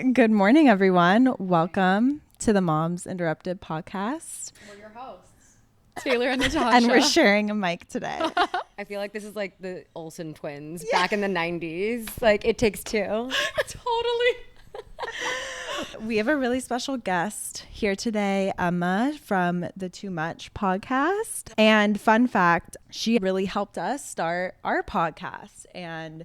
Good morning, everyone. Welcome to the Moms Interrupted podcast. We're your hosts, Taylor and Natasha. And we're sharing a mic today. I feel like this is like the Olsen twins back in the 90s. Like, it takes two. Totally. We have a really special guest here today, Emma from the Too Much podcast. And fun fact, she really helped us start our podcast and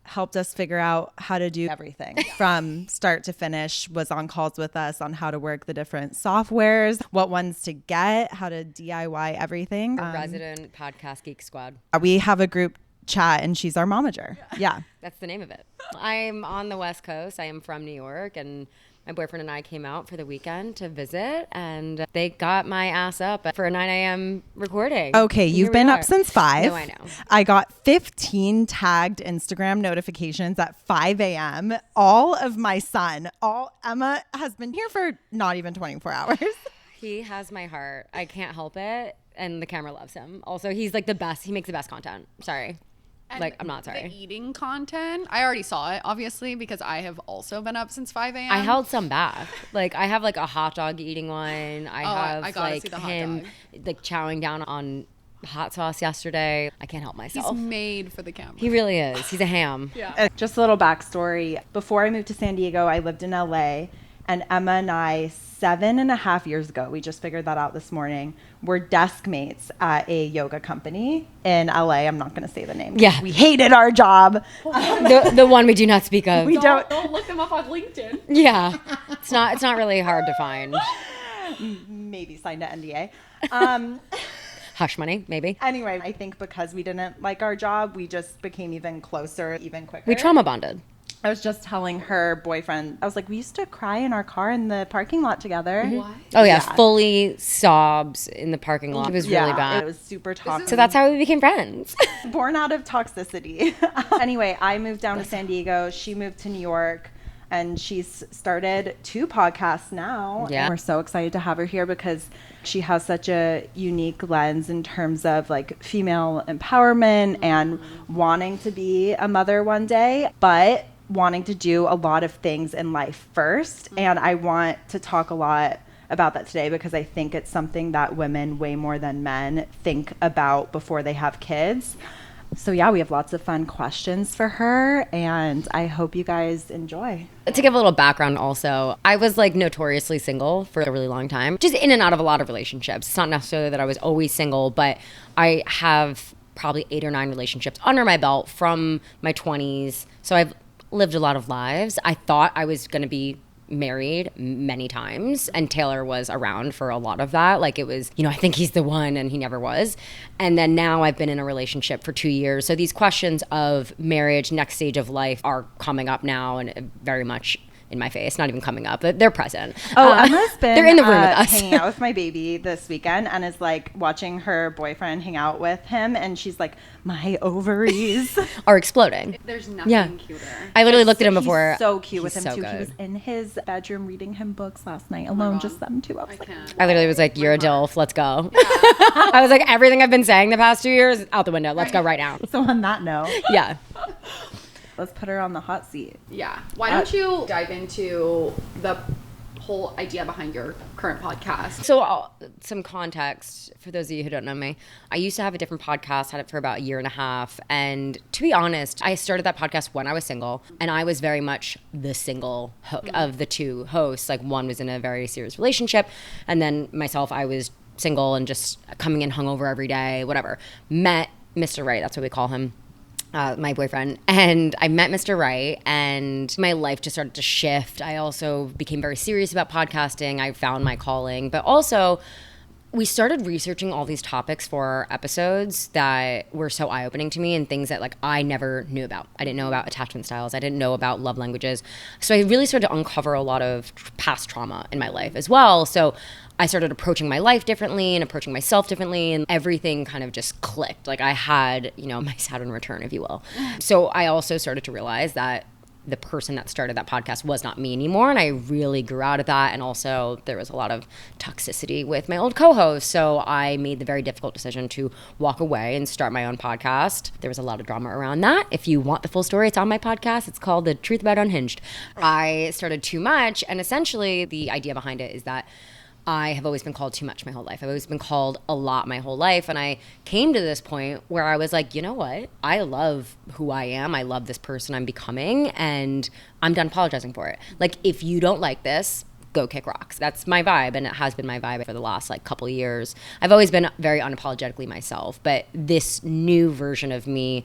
helped us figure out how to do everything from start to finish, was on calls with us on how to work the different softwares, what ones to get, how to DIY everything. Resident podcast geek squad. We have a group chat and she's our momager. Yeah. That's the name of it. I'm on the West Coast. I am from New York, and my boyfriend and I came out for the weekend to visit, and they got my ass up for a 9 a.m. recording. Okay, you've been up since 5. No, I know. I got 15 tagged Instagram notifications at 5 a.m. All of my son, Emma has been here for not even 24 hours. He has my heart. I can't help it, and the camera loves him. Also, he's like the best. He makes the best content. Sorry. And I'm not sorry. The eating content, I already saw it, obviously, because I have also been up since 5 a.m. I held some back. Like, I have like a hot dog eating one. I gotta like see the hot him dog. like chowing down on hot sauce yesterday. I can't help myself. He's made for the camera. He really is. He's a ham. Yeah. Just a little backstory. Before I moved to San Diego, I lived in LA, and Emma and I, 7.5 years ago, we just figured that out this morning, were desk mates at a yoga company in LA. I'm not going to say the name. Yeah. We hated our job. The one we do not speak of. We don't. Don't look him up on LinkedIn. Yeah. It's not really hard to find. Maybe signed an NDA. Hush money, maybe. Anyway, I think because we didn't like our job, we just became even closer, even quicker. We trauma bonded. I was just telling her boyfriend, I was like, we used to cry in our car in the parking lot together. What? Oh yeah, fully sobs in the parking lot. It was really bad. It was super toxic. So that's how we became friends. Born out of toxicity. Anyway, I moved down to San Diego. She moved to New York. And she's started 2 podcasts now. Yeah. And we're so excited to have her here because she has such a unique lens in terms of like female empowerment and wanting to be a mother one day, but wanting to do a lot of things in life first. And I want to talk a lot about that today because I think it's something that women way more than men think about before they have kids. So yeah, we have lots of fun questions for her, and I hope you guys enjoy. To give a little background also, I was like notoriously single for a really long time, just in and out of a lot of relationships. It's not necessarily that I was always single, but I have probably 8 or 9 relationships under my belt from my 20s. So I've lived a lot of lives. I thought I was going to be married many times, and Taylor was around for a lot of that. Like, it was, I think he's the one, and he never was. And then now I've been in a relationship for 2 years. So these questions of marriage, next stage of life, are coming up now and very much in my face. Not even coming up, but they're present. Emma's been they're in the room with us. hanging out with my baby this weekend and is like watching her boyfriend hang out with him, and she's like, my ovaries are exploding. There's nothing cuter. I literally looked at him before. He's so cute with him so too. good. He was in his bedroom reading him books last night alone, just them two. I was like, I literally was like, you're a DILF, let's go. I was like, everything I've been saying the past 2 years, out the window. Let's go right now. so on that note, Yeah. let's put her on the hot seat. Yeah. Why don't you dive into the whole idea behind your current podcast? So some context for those of you who don't know me. I used to have a different podcast, had it for about 1.5 years. And to be honest, I started that podcast when I was single, and I was very much the single of the 2 hosts. Like, one was in a very serious relationship, and then myself, I was single and just coming in hungover every day, whatever. Met Mr. Right, that's what we call him. My boyfriend, and I met Mr. Right, and my life just started to shift. I also became very serious about podcasting. I found my calling, but also we started researching all these topics for our episodes that were so eye-opening to me, and things that like I never knew about. I didn't know about attachment styles. I didn't know about love languages. So I really started to uncover a lot of past trauma in my life as well. So I started approaching my life differently and approaching myself differently, and everything kind of just clicked. Like, I had, my Saturn return, if you will. So I also started to realize that the person that started that podcast was not me anymore. And I really grew out of that. And also there was a lot of toxicity with my old co-host. So I made the very difficult decision to walk away and start my own podcast. There was a lot of drama around that. If you want the full story, it's on my podcast. It's called The Truth About Unhinged. I started too much. And essentially the idea behind it is that I have always been called too much my whole life. I've always been called a lot my whole life. And I came to this point where I was like, you know what? I love who I am. I love this person I'm becoming. And I'm done apologizing for it. Like, if you don't like this, go kick rocks. That's my vibe. And it has been my vibe for the last like couple of years. I've always been very unapologetically myself. But this new version of me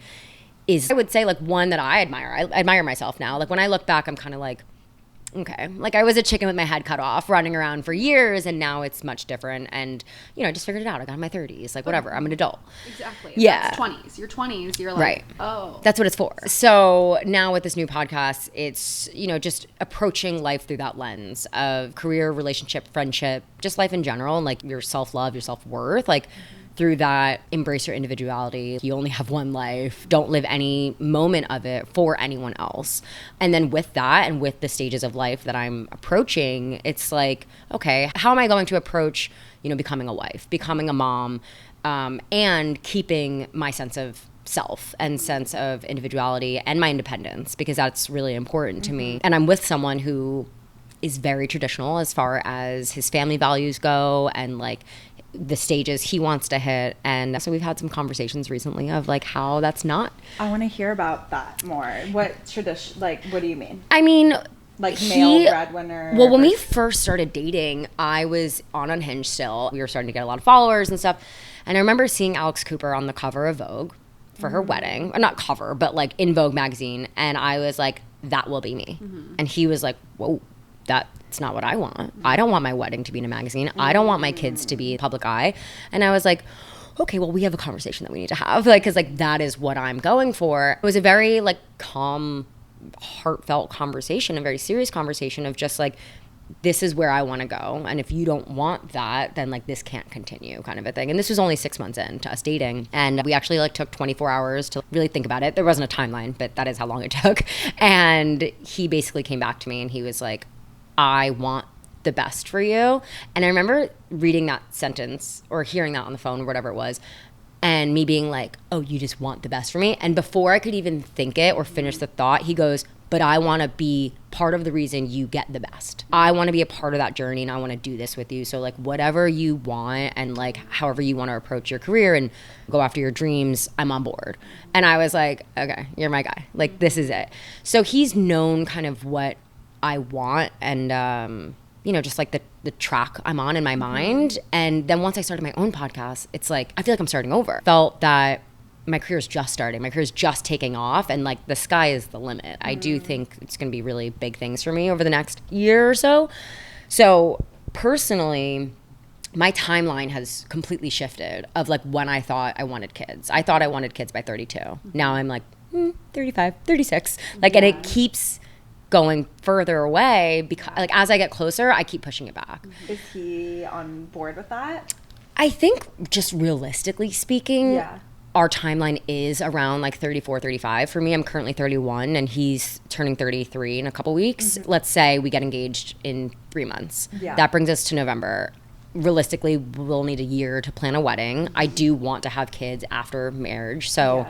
is, I would say, like, one that I admire. I admire myself now. Like, when I look back, I'm kind of like, okay, like I was a chicken with my head cut off running around for years, and now it's much different. And, you know, I just figured it out. I got in my 30s, like whatever, I'm an adult. Exactly. Yeah. That's 20s. Your 20s, you're like, right. Oh. That's what it's for. So now with this new podcast, it's, you know, just approaching life through that lens of career, relationship, friendship, just life in general, and like your self-love, your self-worth, like through that, embrace your individuality. You only have one life. Don't live any moment of it for anyone else. And then with that, and with the stages of life that I'm approaching, it's like, okay, how am I going to approach, you know, becoming a wife, becoming a mom, and keeping my sense of self and sense of individuality and my independence, because that's really important to me. And I'm with someone who is very traditional as far as his family values go, and like the stages he wants to hit. And so we've had some conversations recently of like how that's not. I want to hear about that more. What tradition, like, what do you mean? I mean, like male breadwinner? Well, when we first started dating, I was on Unhinged still. We were starting to get a lot of followers and stuff. And I remember seeing Alex Cooper on the cover of Vogue for her wedding. Or not cover, but like in Vogue magazine. And I was like, that will be me. And he was like, whoa, that's not what I want. I don't want my wedding to be in a magazine. I don't want my kids to be public eye. And I was like, okay, well, we have a conversation that we need to have. Like, cause like that is what I'm going for. It was a very like calm, heartfelt conversation, a very serious conversation of just like, this is where I want to go. And if you don't want that, then like this can't continue, kind of a thing. And this was only 6 months into us dating. And we actually like took 24 hours to really think about it. There wasn't a timeline, but that is how long it took. And he basically came back to me and he was like, I want the best for you. And I remember reading that sentence or hearing that on the phone or whatever it was, and me being like, oh, you just want the best for me? And before I could even think it or finish the thought, he goes, but I want to be part of the reason you get the best. I want to be a part of that journey, and I want to do this with you. So like whatever you want and like however you want to approach your career and go after your dreams, I'm on board. And I was like, okay, you're my guy. Like this is it. So he's known kind of what I want, and you know, just like the track I'm on in my mind. And then once I started my own podcast, it's like I feel like I'm starting over. Felt that my career is just starting. My career is just taking off, and like the sky is the limit. I do think it's going to be really big things for me over the next year or so. So personally, my timeline has completely shifted of like when I thought I wanted kids. I thought I wanted kids by 32. Now I'm like 35, 36. Like, and it keeps going further away because like as I get closer, I keep pushing it back. Is he on board with that? I think just realistically speaking, our timeline is around like 34, 35. For me, I'm currently 31 and he's turning 33 in a couple weeks. Let's say we get engaged in 3 months. That brings us to November. Realistically, we'll need a year to plan a wedding. I do want to have kids after marriage. So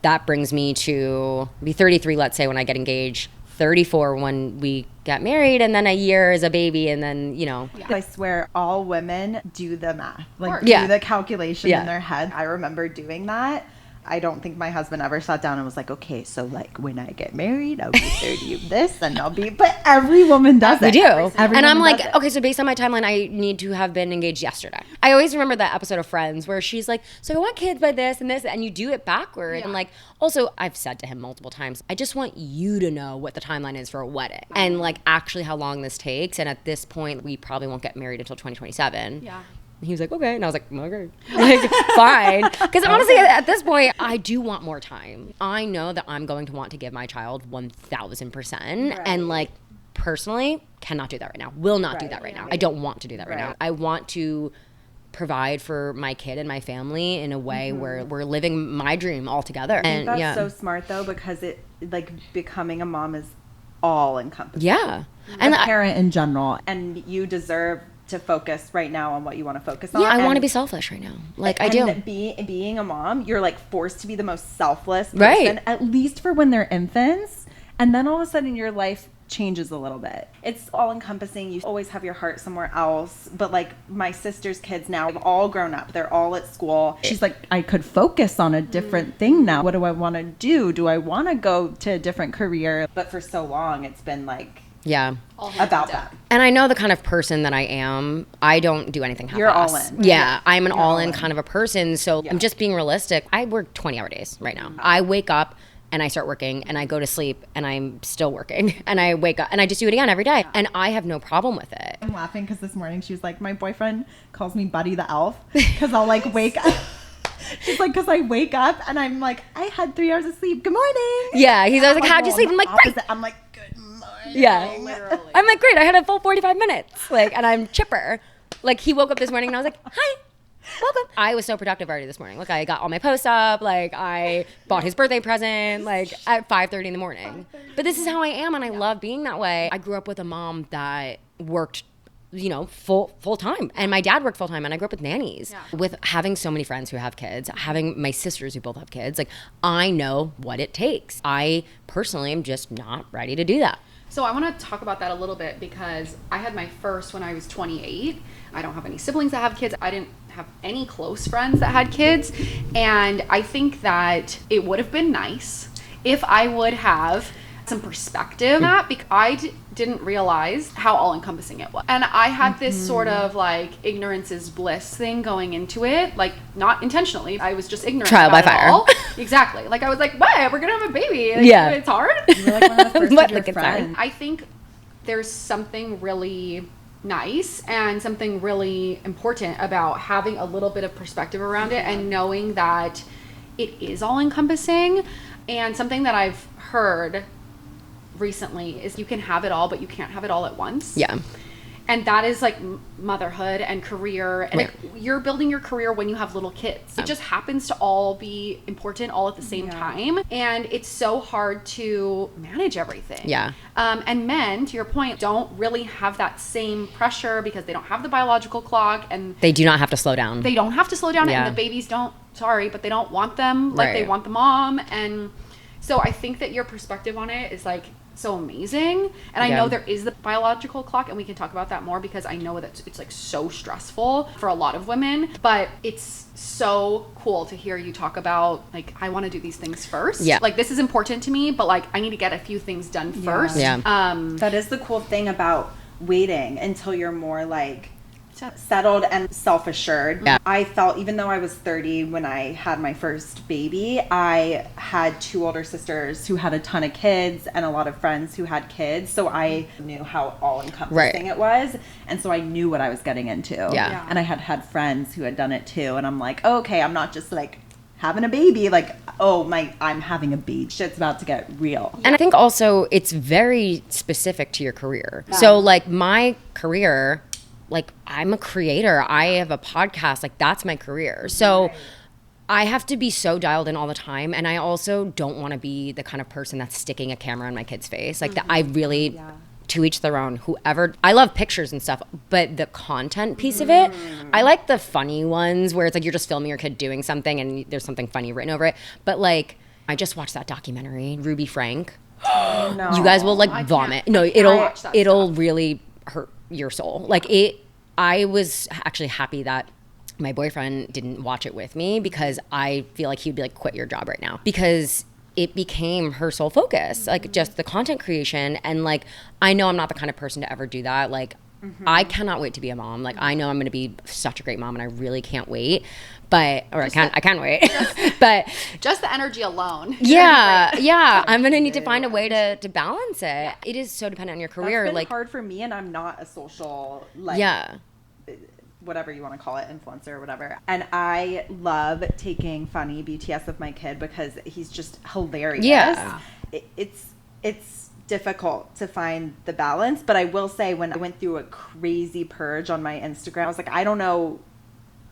that brings me to be 33, let's say, when I get engaged. 34 when we get married, and then a year as a baby, and then, you know. I swear all women do the math, like do the calculation in their head. I remember doing that. I don't think my husband ever sat down and was like, okay, so like when I get married, I'll be 30 of this and I'll be, but every woman does it. We do. And I'm like, okay, so based on my timeline, I need to have been engaged yesterday. I always remember that episode of Friends where she's like, so I want kids by this and this, and you do it backward. And like, also I've said to him multiple times, I just want you to know what the timeline is for a wedding and like actually how long this takes. And at this point, we probably won't get married until 2027. Yeah. He was like, okay. And I was like, okay. Like, fine. Because honestly, at this point, I do want more time. I know that I'm going to want to give my child 1,000%. And like, personally, cannot do that right now. Will not do that right now. I don't want to do that right now. I want to provide for my kid and my family in a way where we're living my dream all together. I think that's so smart though, because it like becoming a mom is all encompassing. Yeah. And a parent in general. And you deserve to focus right now on what you want to focus on. Yeah, I want to be selfish right now. Like, I do. Being a mom, you're like forced to be the most selfless person, right, at least for when they're infants. And then all of a sudden your life changes a little bit. It's all encompassing. You always have your heart somewhere else. But like my sister's kids now have all grown up. They're all at school. She's like, I could focus on a different thing now. What do I want to do? Do I want to go to a different career? But for so long, it's been like, yeah, about that. And I know the kind of person that I am. I don't do anything half-assed. You're all in. Yeah, I'm an all-in kind of a person. So I'm just being realistic. I work 20-hour days right now. I wake up and I start working and I go to sleep and I'm still working and I wake up and I just do it again every day. And I have no problem with it. I'm laughing because this morning she was like, my boyfriend calls me Buddy the Elf because I'll like wake up. She's like, because I wake up and I'm like, I had 3 hours of sleep. Good morning. Yeah, he's always like, how'd you sleep? I'm like, great. I'm like, good morning. Yeah. Literally. I'm like, great. I had a full 45 minutes. Like, and I'm chipper. Like, he woke up this morning and I was like, hi. Welcome. I was so productive already this morning. Like, I got all my posts up. Like, I bought his birthday present, like, at 5:30 in the morning. But this is how I am, and I love being that way. I grew up with a mom that worked, you know, full time. And my dad worked full time, and I grew up with nannies. Yeah. With having so many friends who have kids, having my sisters who both have kids, like, I know what it takes. I personally am just not ready to do that. So I want to talk about that a little bit because I had my first when I was 28. I don't have any siblings that have kids. I didn't have any close friends that had kids. And I think that it would have been nice if I would have some perspective on that, because I didn't realize how all-encompassing it was. And I had this sort of like ignorance is bliss thing going into it, like not intentionally. I was just ignorant. Trial by about it fire. all. Exactly. Like I was like, what? We're gonna have a baby. Like, Yeah. it's hard. You're like one of the first What? of your Like, it's hard. friends. I think there's something really nice and something really important about having a little bit of perspective around it and knowing that it is all encompassing. And something that I've heard recently is you can have it all, but you can't have it all at once. Yeah. And that is like motherhood and career. And Right. you're building your career when you have little kids. It just happens to all be important all at the same time. And it's so hard to manage everything. Yeah. And men, to your point, don't really have that same pressure because they don't have the biological clock and They do not have to slow down. they don't have to slow down. Yeah. And the babies don't, but they don't want them like they Right. want the mom. And so I think that your perspective on it is like so amazing. And I Yeah. know there is the biological clock and we can talk about that more because I know that it's like so stressful for a lot of women, but it's so cool to hear you talk about like, I want to do these things first. Yeah. Like this is important to me, but like I need to get a few things done first. Yeah. That is the cool thing about waiting until you're more like settled and self-assured. Yeah. I felt, even though I was 30 when I had my first baby, I had two older sisters who had a ton of kids and a lot of friends who had kids. So I knew how all-encompassing it was. And so I knew what I was getting into. Yeah. And I had friends who had done it too. And I'm like, okay, I'm not just like having a baby, like, I'm having a baby. Shit's about to get real. And I think also it's very specific to your career. So like my career, like I'm a creator, I have a podcast, like that's my career. So I have to be so dialed in all the time. And I also don't want to be the kind of person that's sticking a camera in my kid's face. Like I really, to each their own, whoever, I love pictures and stuff, but the content piece of it, I like the funny ones where it's like you're just filming your kid doing something and there's something funny written over it. But like, I just watched that documentary, Ruby Frank. No. You guys will like vomit. No, it'll stuff. really hurt your soul. Like I was actually happy that my boyfriend didn't watch it with me because I feel like he'd be like, quit your job right now, because it became her sole focus, like just the content creation. And like, I know I'm not the kind of person to ever do that. Like I cannot wait to be a mom. Like I know I'm going to be such a great mom and I really can't wait. But, or I can't wait. But Just the energy alone. yeah. I'm going to need to find a way to balance it. It is so dependent on your career. That's been like hard for me, and I'm not a social, like, whatever you want to call it, influencer or whatever. And I love taking funny BTS of my kid because he's just hilarious. Yeah. It's difficult to find the balance, but I will say when I went through a crazy purge on my Instagram, I was like, I don't know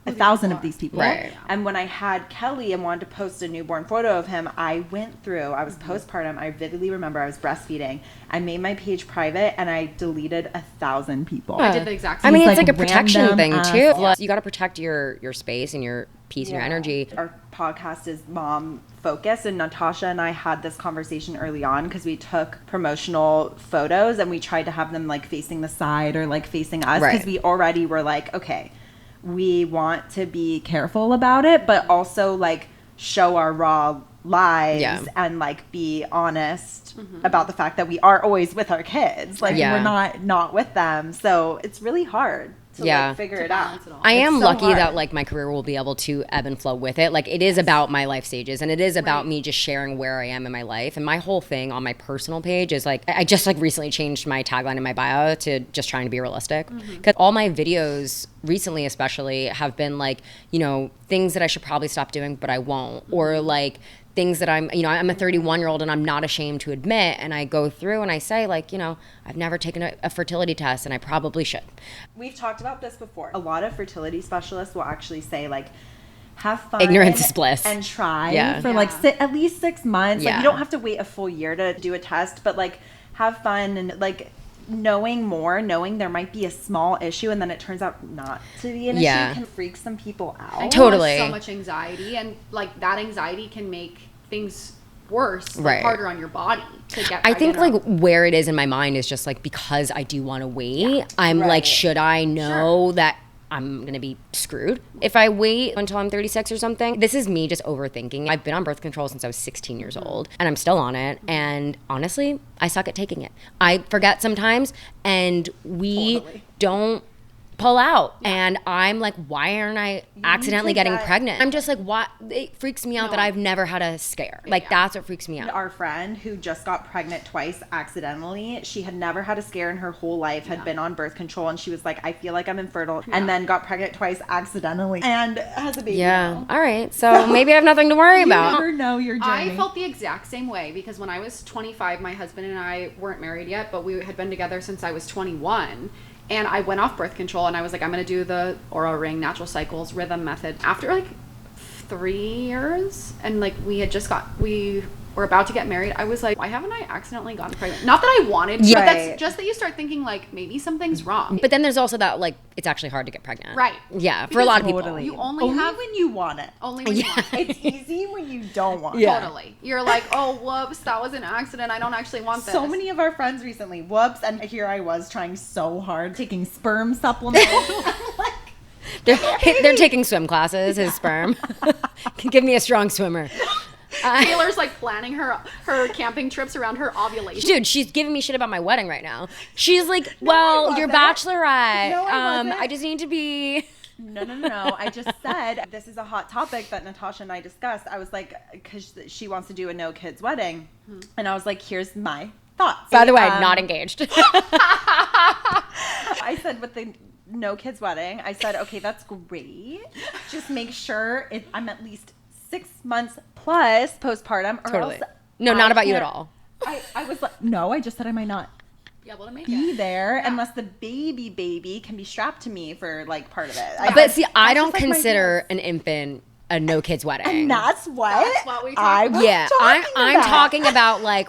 1,000 of these people. Right. And when I had Kelly and wanted to post a newborn photo of him, I went through, I was postpartum, I vividly remember I was breastfeeding. I made my page private and I deleted 1,000 people. I did the exact I same. mean, These, it's like like, a protection random thing ass- too. Yeah. You got to protect your space and your peace and your energy. Our podcast is mom focused, and Natasha and I had this conversation early on because we took promotional photos and we tried to have them like facing the side or like facing us because Right. we already were like, okay, we want to be careful about it, but also like show our raw lives Yeah. and like be honest about the fact that we are always with our kids. Like Yeah. we're not with them. So it's really hard to Yeah. like figure To it out. balance it all. I am It's so lucky hard. that like my career will be able to ebb and flow with it. Like it is about my life stages and it is about Right. me just sharing where I am in my life. And my whole thing on my personal page is like I just like recently changed my tagline in my bio to just trying to be realistic. Because all my videos recently especially have been like, you know, things that I should probably stop doing but I won't. Or like things that I'm a 31-year-old and I'm not ashamed to admit, and I go through and I say like, you know, I've never taken a fertility test and I probably should. We've talked about this before. A lot of fertility specialists will actually say like, have fun. Ignorance is bliss. And try Yeah. for like Yeah. at least 6 months. Like Yeah. you don't have to wait a full year to do a test, but like have fun and like knowing there might be a small issue and then it turns out not to be an Yeah. issue can freak some people out. And Totally. cause so much anxiety, and like that anxiety can make things worse, like, Right. harder on your body to get. I think pregnant. like where it is in my mind is just like because I do want to wait. I'm Right. like, should I know that I'm gonna be screwed if I wait until I'm 36 or something? This is me just overthinking. I've been on birth control since I was 16 years old, and I'm still on it. And honestly, I suck at taking it. I forget sometimes, and we Totally. don't pull out. And I'm like, why aren't I accidentally to getting get- pregnant? I'm just like, what? It freaks me out that I've never had a scare. Like Yeah. that's what freaks me out. Our friend who just got pregnant twice accidentally, she had never had a scare in her whole life, had been on birth control, and she was like, I feel like I'm infertile, and then got pregnant twice accidentally and has a baby. Yeah. now. All right. So maybe I have nothing to worry You about. never know your journey. I felt the exact same way because when I was 25, my husband and I weren't married yet, but we had been together since I was 21. And I went off birth control and I was like, I'm going to do the Oura Ring natural cycles rhythm method. After like 3 years and like we were about to get married, I was like, why haven't I accidentally gotten pregnant? Not that I wanted to, but Right. that's just that you start thinking like maybe something's wrong. But then there's also that like it's actually hard to get pregnant. Right. Yeah, for a lot of people. Totally. You only have- when you want it. Only when you want it. It's easy when you don't want Yeah. it. Totally. You're like, oh, whoops, that was an accident. I don't actually want this. So many of our friends recently, whoops, and here I was trying so hard, taking sperm supplements. Like, They're taking swim classes. His sperm can give me a strong swimmer. Taylor's like planning her camping trips around her ovulation. Dude, she's giving me shit about my wedding right now. She's like, well, your wasn't. bachelorette. No, I wasn't. I just need to be. No. I just said this is a hot topic that Natasha and I discussed. I was like, because she wants to do a no kids wedding, and I was like, here's my thoughts. By the way, not engaged. I said with the no kids wedding, I said, okay, that's great. Just make sure I'm at least 6 months plus postpartum. Or Totally. else No, I not about you at can't- all. I was like, no, I just said I might not Yeah, well, to make be it. there unless the baby can be strapped to me for like part of it. But see, I that's don't just, like, my consider rules. an infant a no kids wedding. And that's what we I talked was about. Yeah, talking I'm about. talking about like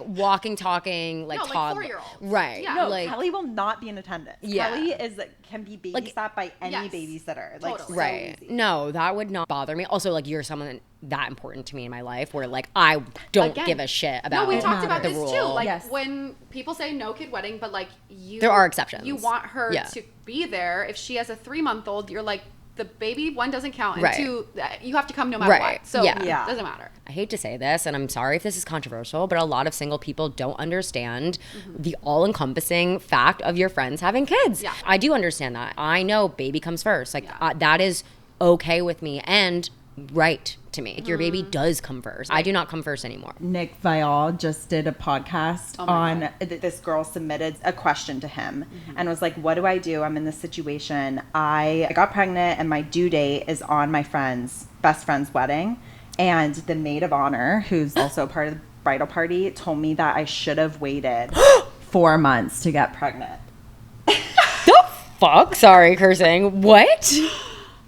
talking, like No, like toddler. 4-year-olds. Right. Yeah. No, like Kelly will not be in attendance. Yeah. Kelly can be babysat by any yes. babysitter. Like, Totally. so right. easy. No, that would not bother me. Also, like you're someone that important to me in my life where like I don't Again. give a shit about No, we talked about the this rule. too. Like Yes. when people say no kid wedding, but like you, There are exceptions. You want her Yeah. to be there. If she has a 3-month-old, you're like the baby one doesn't count, and Right. 2 you have to come no matter Right. what. So Yeah. Yeah. it doesn't matter. I hate to say this, and I'm sorry if this is controversial, but a lot of single people don't understand the all-encompassing fact of your friends having kids. Yeah. I do understand that. I know baby comes first. Like Yeah. that is okay with me and right to me. Your baby does come first. I do not come first anymore. Nick Vial just did a podcast on this girl submitted a question to him and was like, what do I do? I'm in this situation. I got pregnant and my due date is on my best friend's wedding. And the maid of honor, who's also a part of the bridal party, told me that I should have waited 4 months to get pregnant. The fuck? Sorry, cursing. What?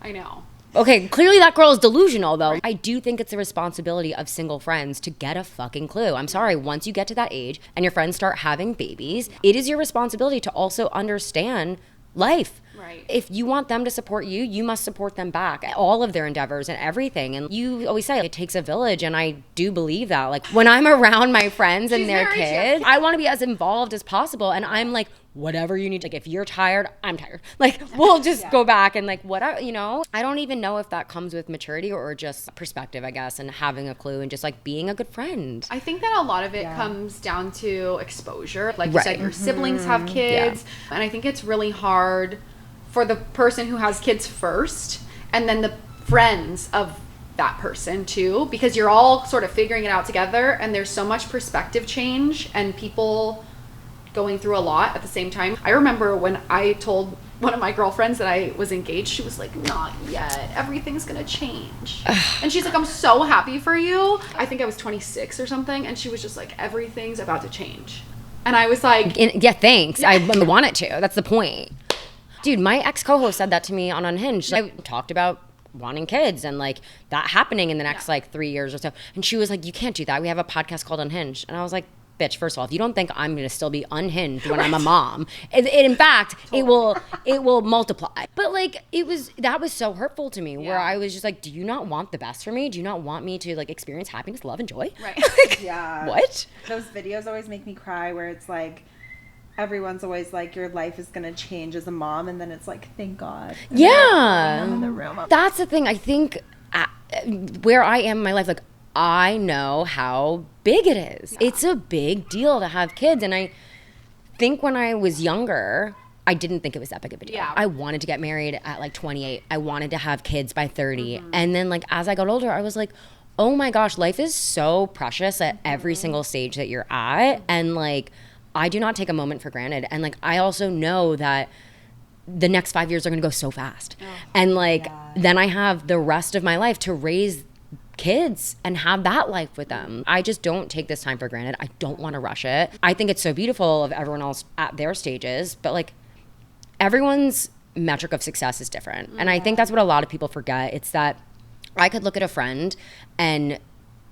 I know. Okay, clearly that girl is delusional, though. Right. I do think it's the responsibility of single friends to get a fucking clue. I'm sorry, once you get to that age and your friends start having babies, it is your responsibility to also understand life. Right. If you want them to support you, you must support them back. All of their endeavors and everything. And you always say it takes a village, and I do believe that. Like when I'm around my friends and their kids, I want to be as involved as possible. And I'm like, whatever you need. Like if you're tired, I'm tired. Like we'll just go back and like whatever, you know. I don't even know if that comes with maturity or just perspective, I guess, and having a clue and just like being a good friend. I think that a lot of it comes down to exposure. Like you said, your siblings have kids, and I think it's really hard for the person who has kids first and then the friends of that person too, because you're all sort of figuring it out together, and there's so much perspective change and people going through a lot at the same time. I remember when I told one of my girlfriends that I was engaged, she was like, not yet, everything's gonna change. And she's like, I'm so happy for you. I think I was 26 or something, and she was just like, everything's about to change. And I was like, yeah, thanks. I want it to. That's the point. Dude, my ex co-host said that to me on Unhinged. I talked about wanting kids and like that happening in the next like 3 years or so. And she was like, you can't do that. We have a podcast called Unhinged. And I was like, bitch, first of all, if you don't think I'm going to still be unhinged when I'm a mom, in fact, it will multiply. But like, that was so hurtful to me where I was just like, do you not want the best for me? Do you not want me to like experience happiness, love, and joy? Right. Like, Yeah. What? Those videos always make me cry where it's like, everyone's always like, your life is going to change as a mom. And then it's like, thank God. And I'm in the room. That's the thing. I think where I am in my life, like, I know how big it is. Yeah. It's a big deal to have kids. And I think when I was younger, I didn't think it was that big of a deal. Yeah. I wanted to get married at like 28. I wanted to have kids by 30. Mm-hmm. And then like, as I got older, I was like, oh my gosh, life is so precious at every single stage that you're at. And like, I do not take a moment for granted. And like, I also know that the next 5 years are going to go so fast. Oh, and like, then I have the rest of my life to raise kids and have that life with them. I just don't take this time for granted. I don't want to rush it. I think it's so beautiful of everyone else at their stages, but like everyone's metric of success is different. And I think that's what a lot of people forget. It's that I could look at a friend and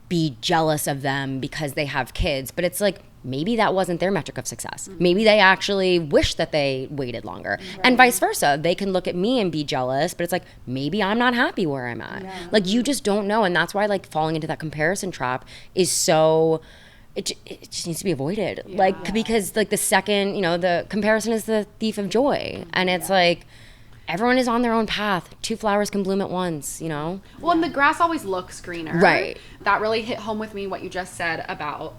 be jealous of them because they have kids, but it's like, maybe that wasn't their metric of success. Mm-hmm. Maybe they actually wish that they waited longer. Right. And vice versa. They can look at me and be jealous, but it's like, maybe I'm not happy where I'm at. Yeah. Like, you just don't know. And that's why, like, falling into that comparison trap is so, it just needs to be avoided. Yeah. Like, because, like, the second, you know, the comparison is the thief of joy. And it's like, everyone is on their own path. 2 flowers can bloom at once, you know? Well, and the grass always looks greener. Right. That really hit home with me, what you just said about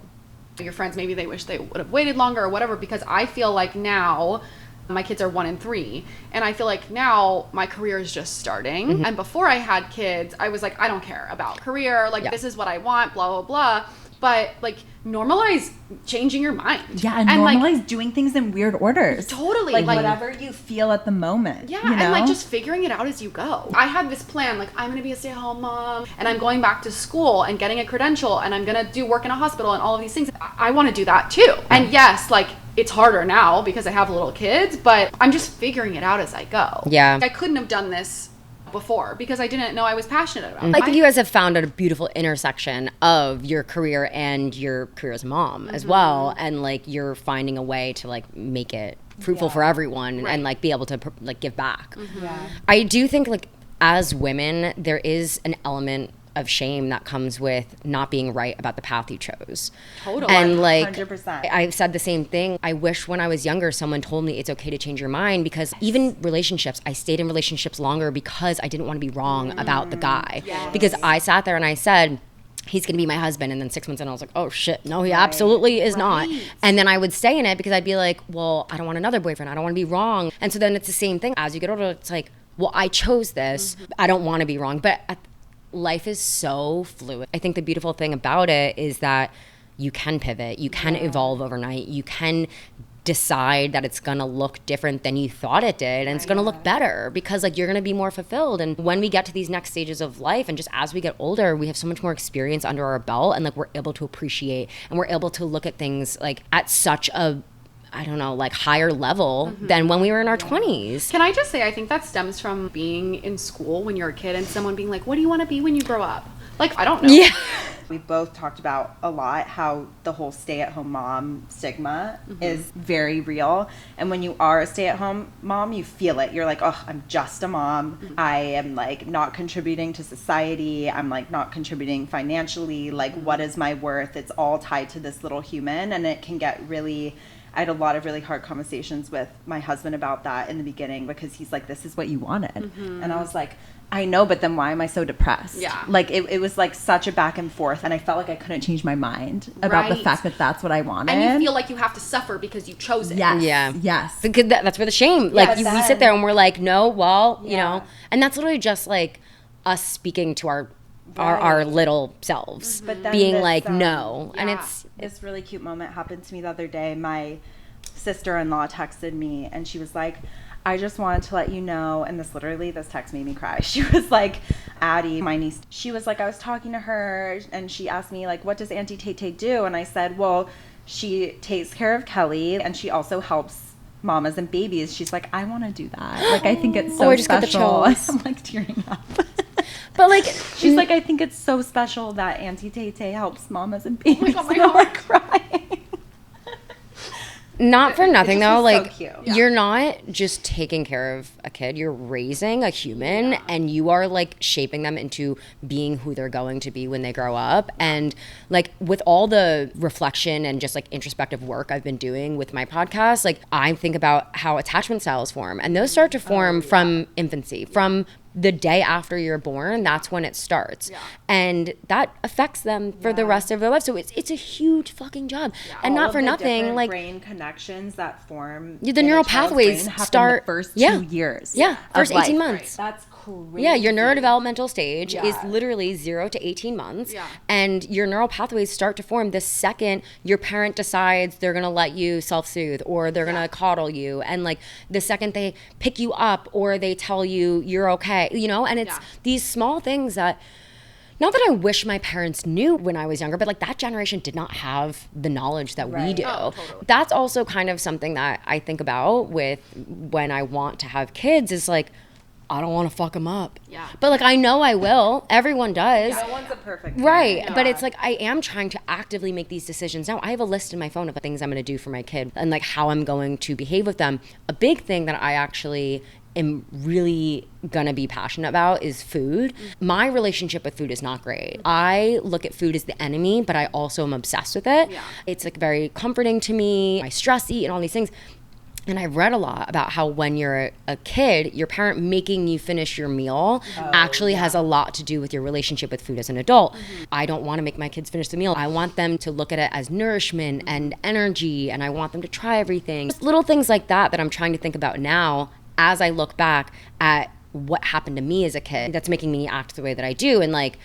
your friends, maybe they wish they would have waited longer or whatever, because I feel like now my kids are 1 and 3, and I feel like now my career is just starting. Mm-hmm. And before I had kids, I was like, I don't care about career, like this is what I want, blah blah blah. But like, normalize changing your mind. Yeah, and normalize like, doing things in weird orders. Totally. Like whatever you feel at the moment. Yeah, you know? And like just figuring it out as you go. I had this plan, like I'm going to be a stay-at-home mom, and I'm going back to school and getting a credential, and I'm going to do work in a hospital and all of these things. I want to do that too. And yes, like it's harder now because I have little kids, but I'm just figuring it out as I go. Yeah. I couldn't have done this before because I didn't know I was passionate about it. I think you guys have found a beautiful intersection of your career and your career as a mom as well, and like you're finding a way to like make it fruitful for everyone and like be able to like give back. I do think like as women there is an element of shame that comes with not being right about the path you chose. Totally. And like 100%. I've said the same thing. I wish when I was younger someone told me it's okay to change your mind, because even relationships, I stayed in relationships longer because I didn't want to be wrong about the guy. Yes. Because I sat there and I said, he's going to be my husband. And then 6 months in, I was like, oh shit, no, he absolutely is not. And then I would stay in it because I'd be like, well, I don't want another boyfriend. I don't want to be wrong. And so then it's the same thing. As you get older, it's like, well, I chose this. I don't want to be wrong. But life is so fluid. I think the beautiful thing about it is that you can pivot, you can evolve overnight, you can decide that it's gonna look different than you thought it did, and it's gonna look better because like you're gonna be more fulfilled. And when we get to these next stages of life and just as we get older, we have so much more experience under our belt, and like we're able to appreciate and we're able to look at things like at such a I don't know, like higher level than when we were in our 20s. Can I just say, I think that stems from being in school when you're a kid and someone being like, what do you want to be when you grow up? Like, I don't know. Yeah. We both talked about a lot how the whole stay-at-home mom stigma is very real. And when you are a stay-at-home mom, you feel it. You're like, oh, I'm just a mom. I am like not contributing to society. I'm like not contributing financially. Like, what is my worth? It's all tied to this little human. And it can get really... I had a lot of really hard conversations with my husband about that in the beginning because he's like, this is what you wanted. And I was like, I know, but then why am I so depressed? Yeah. Like, it was like such a back and forth, and I felt like I couldn't change my mind about the fact that that's what I wanted. And you feel like you have to suffer because you chose it. Yes. Yeah. Yes. Because that's where the shame, like, we sit there and we're like, no, well, you know, and that's literally just like us speaking to our little selves, But then being this, like, no. Yeah. And it's, this really cute moment happened to me the other day. My sister-in-law texted me, and she was like, I just wanted to let you know, and this text made me cry. She was like, Addie, my niece, she was like, I was talking to her, and she asked me, like, what does Auntie Tay do? And I said, well, she takes care of Kelly, and she also helps mamas and babies. She's like, I want to do that. Like, I think it's so I just got the special. chills. I'm like tearing up. but like, She's like, I think it's so special that Auntie Tay helps mamas and babies. God, my And I'm heart. like crying. not for nothing just though, was so like, cute. you're not just taking care of a kid, you're raising a human, and you are like shaping them into being who they're going to be when they grow up. And like, with all the reflection and just like introspective work I've been doing with my podcast, like, I think about how attachment styles form, and those start to form from infancy, from the day after you're born. That's when it starts, and that affects them for the rest of their life. So it's a huge fucking job, and All not of for the nothing, different like, brain connections that form the in a neural child's pathways brain happen start the first 2 years. First of 18 life. months. That's crazy. Yeah, your neurodevelopmental stage is Yeah. literally 0 to 18 months. Yeah. And your neural pathways start to form the second your parent decides they're going to let you self-soothe, or they're going to coddle you. And like the second they pick you up, or they tell you you're okay, you know, and it's these small things that, not that I wish my parents knew when I was younger, but like that generation did not have the knowledge that we do. Oh, totally. That's also kind of something that I think about with when I want to have kids, is like, I don't want to fuck them up. Yeah. But like, I know I will. Everyone does. No one's a perfect Right. parent. But it's like, I am trying to actively make these decisions now. I have a list in my phone of the things I'm going to do for my kid and like how I'm going to behave with them. A big thing that I actually am really gonna be passionate about is food. My relationship with food is not great. I look at food as the enemy, but I also am obsessed with it. Yeah. It's like very comforting to me. I stress eat and all these things. And I've read a lot about how when you're a kid, your parent making you finish your meal actually has a lot to do with your relationship with food as an adult. I don't want to make my kids finish the meal. I want them to look at it as nourishment and energy, and I want them to try everything. Just little things like that that I'm trying to think about now as I look back at what happened to me as a kid that's making me act the way that I do. And like,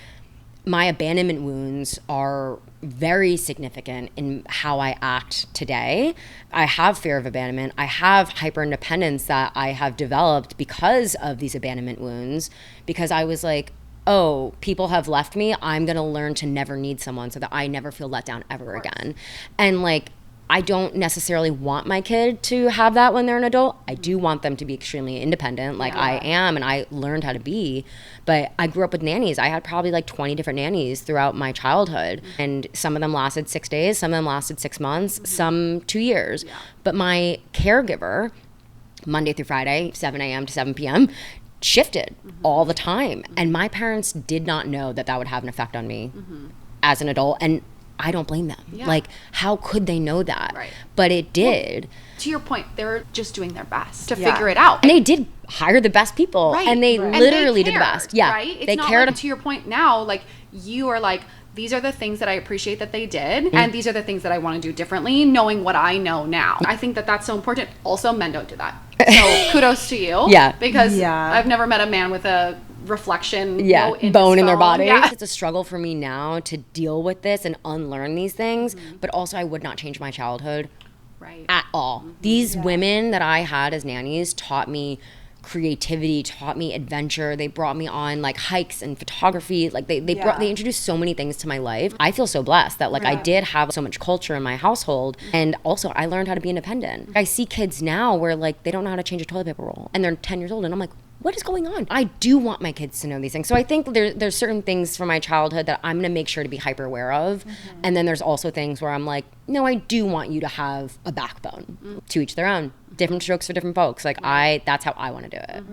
my abandonment wounds are very significant in how I act today. I have fear of abandonment. I have hyper independence that I have developed because of these abandonment wounds, because I was like, oh, people have left me. I'm going to learn to never need someone so that I never feel let down ever again. And like, I don't necessarily want my kid to have that when they're an adult. I do want them to be extremely independent, like I am, and I learned how to be. But I grew up with nannies. I had probably like 20 different nannies throughout my childhood. And some of them lasted 6 days, some of them lasted 6 months, some 2 years. But my caregiver, Monday through Friday, 7 a.m. to 7 p.m., shifted all the time. And my parents did not know that that would have an effect on me as an adult. And I don't blame them. Like, how could they know that? Right. But it did. Well, to your point, they're just doing their best to figure it out. And they did hire the best people. Right. And they And literally they did the cared, best. Yeah. Right? It's they not cared. like, to your point now, like, you are like, these are the things that I appreciate that they did, and these are the things that I want to do differently, knowing what I know now. I think that that's so important. Also, men don't do that. So kudos to you. Yeah. Because I've never met a man with a reflection bone in their body. Yeah. It's a struggle for me now to deal with this and unlearn these things, but also I would not change my childhood Right. at all. These women that I had as nannies taught me creativity, taught me adventure. They brought me on like hikes and photography. Like they introduced so many things to my life. I feel so blessed that like I did have so much culture in my household. And also I learned how to be independent. I see kids now where like they don't know how to change a toilet paper roll and they're 10 years old and I'm like, what is going on? I do want my kids to know these things. So I think there's certain things from my childhood that I'm gonna make sure to be hyper aware of. And then there's also things where I'm like, no, I do want you to have a backbone. To each their own. Different strokes for different folks. Like that's how I want to do it.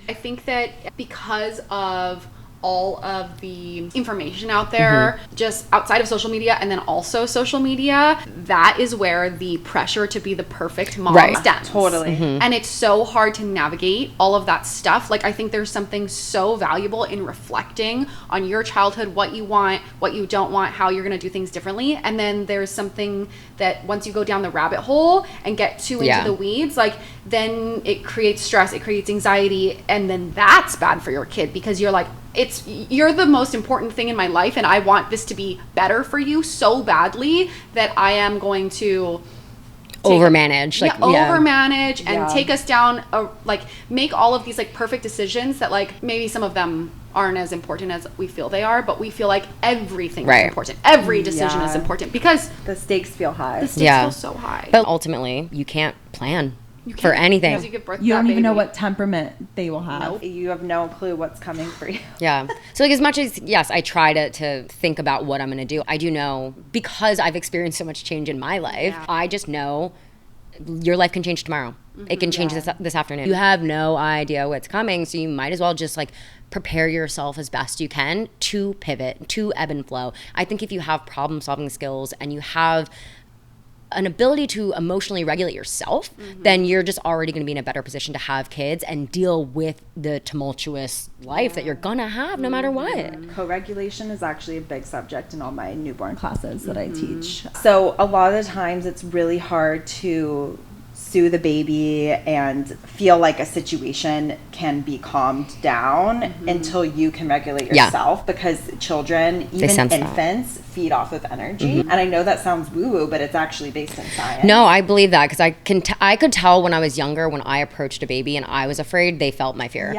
I think that because of all of the information out there, just outside of social media and then also social media, that is where the pressure to be the perfect mom stems. Totally. And it's so hard to navigate all of that stuff. Like I think there's something so valuable in reflecting on your childhood, what you want, what you don't want, how you're going to do things differently. And then there's something that once you go down the rabbit hole and get too into the weeds, like then it creates stress, it creates anxiety, and then that's bad for your kid because you're like, you're the most important thing in my life and I want this to be better for you so badly that I am going to overmanage and take us down like make all of these like perfect decisions that like maybe some of them aren't as important as we feel they are, but we feel like everything is important. Every decision is important because the stakes feel high. The stakes feel so high. But ultimately, you can't plan for anything. You don't even know what temperament they will have. Nope. You have no clue what's coming for you. Yeah. So like as much as, yes, I try to think about what I'm going to do, I do know because I've experienced so much change in my life, I just know your life can change tomorrow. It can change this afternoon. You have no idea what's coming, so you might as well just like prepare yourself as best you can to pivot, to ebb and flow. I think if you have problem solving skills and you have an ability to emotionally regulate yourself, then you're just already going to be in a better position to have kids and deal with the tumultuous life that you're going to have no matter what. Co-regulation is actually a big subject in all my newborn classes that I teach. So a lot of the times it's really hard to soothe the baby and feel like a situation can be calmed down until you can regulate yourself because children, even infants, feed off of energy. And I know that sounds woo-woo, but it's actually based in science. No, I believe that because I could tell when I was younger, when I approached a baby and I was afraid, they felt my fear.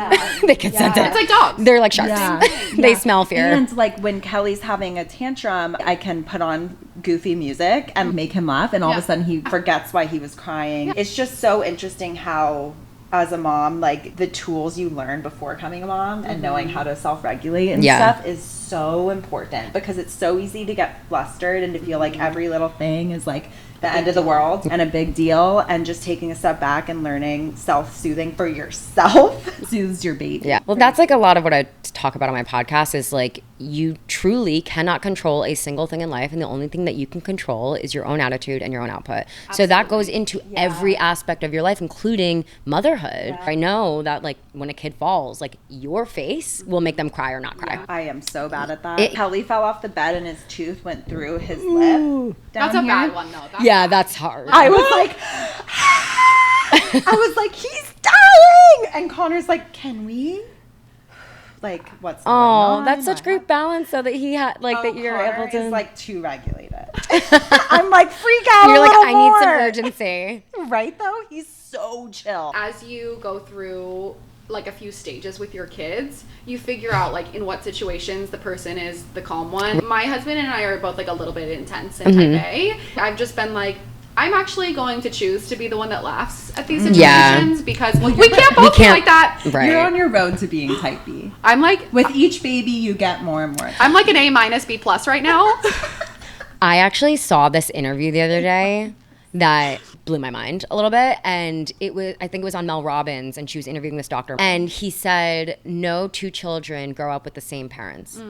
They could sense it. It's like dogs. They're like sharks. They smell fear. And like when Kelly's having a tantrum, I can put on goofy music and make him laugh and all of a sudden he forgets why he was crying. It's just so interesting how as a mom, like the tools you learn before becoming a mom and knowing how to self-regulate and stuff is so important because it's so easy to get flustered and to feel like every little thing is like the end of the world and a big deal, and just taking a step back and learning self-soothing for yourself soothes your baby. Yeah. Well, that's like a lot of what I talk about on my podcast is like you truly cannot control a single thing in life, and the only thing that you can control is your own attitude and your own output. Absolutely. So that goes into every aspect of your life, including motherhood. I know that like when a kid falls, like your face will make them cry or not cry. I am so bad at that. Kelly fell off the bed and his tooth went through his lip. That's a bad one though. That's hard. I was like, he's dying, and Connor's like, can we? Like, what's going on? That's such great balance, so that he had like that you're Connor able to is like too regulated. I'm like freak out. You're a like, little I more. need some urgency, right? Though he's so chill. As you go through like a few stages with your kids, you figure out like in what situations the person is the calm one. My husband and I are both like a little bit intense and type A. I've just been like, I'm actually going to choose to be the one that laughs at these situations because we can't both be like that. Right. You're on your road to being type B. I'm like, with each baby you get more and more. I'm like an A- B+ right now. I actually saw this interview the other day that blew my mind a little bit, and I think it was on Mel Robbins, and she was interviewing this doctor, and he said no two children grow up with the same parents.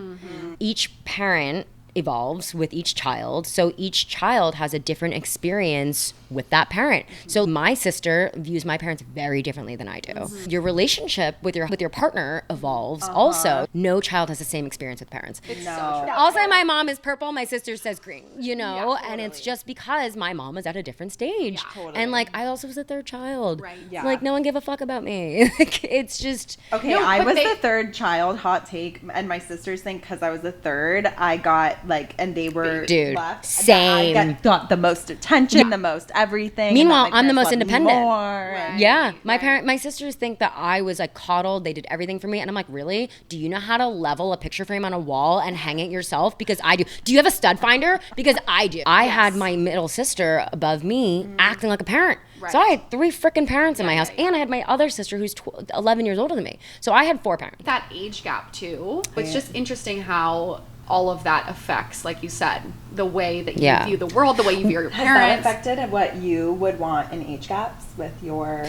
Each parent evolves with each child, so each child has a different experience with that parent. So my sister views my parents very differently than I do. Your relationship with your partner evolves also. No child has the same experience with parents. I'll say my mom is purple, my sister says green, and it's just because my mom was at a different stage. And like I also was the third child. Like no one gave a fuck about me. It's just I was the third child, hot take, and my sisters think because I was the third I got and they were Dude, left, same. I got the most attention, the most everything. Meanwhile, and that my I'm the parents most loved me independent. more, and- Yeah, my sisters think that I was like coddled. They did everything for me, and I'm like, really? Do you know how to level a picture frame on a wall and hang it yourself? Because I do. Do you have a stud finder? Because I do. I had my middle sister above me acting like a parent. Right. So I had 3 freaking parents in my house, and I had my other sister who's 11 years older than me. So I had 4 parents. That age gap too. It's just interesting how all of that affects, like you said, the way that you view the world, the way you view your Has parents. that affected what you would want in age gaps with your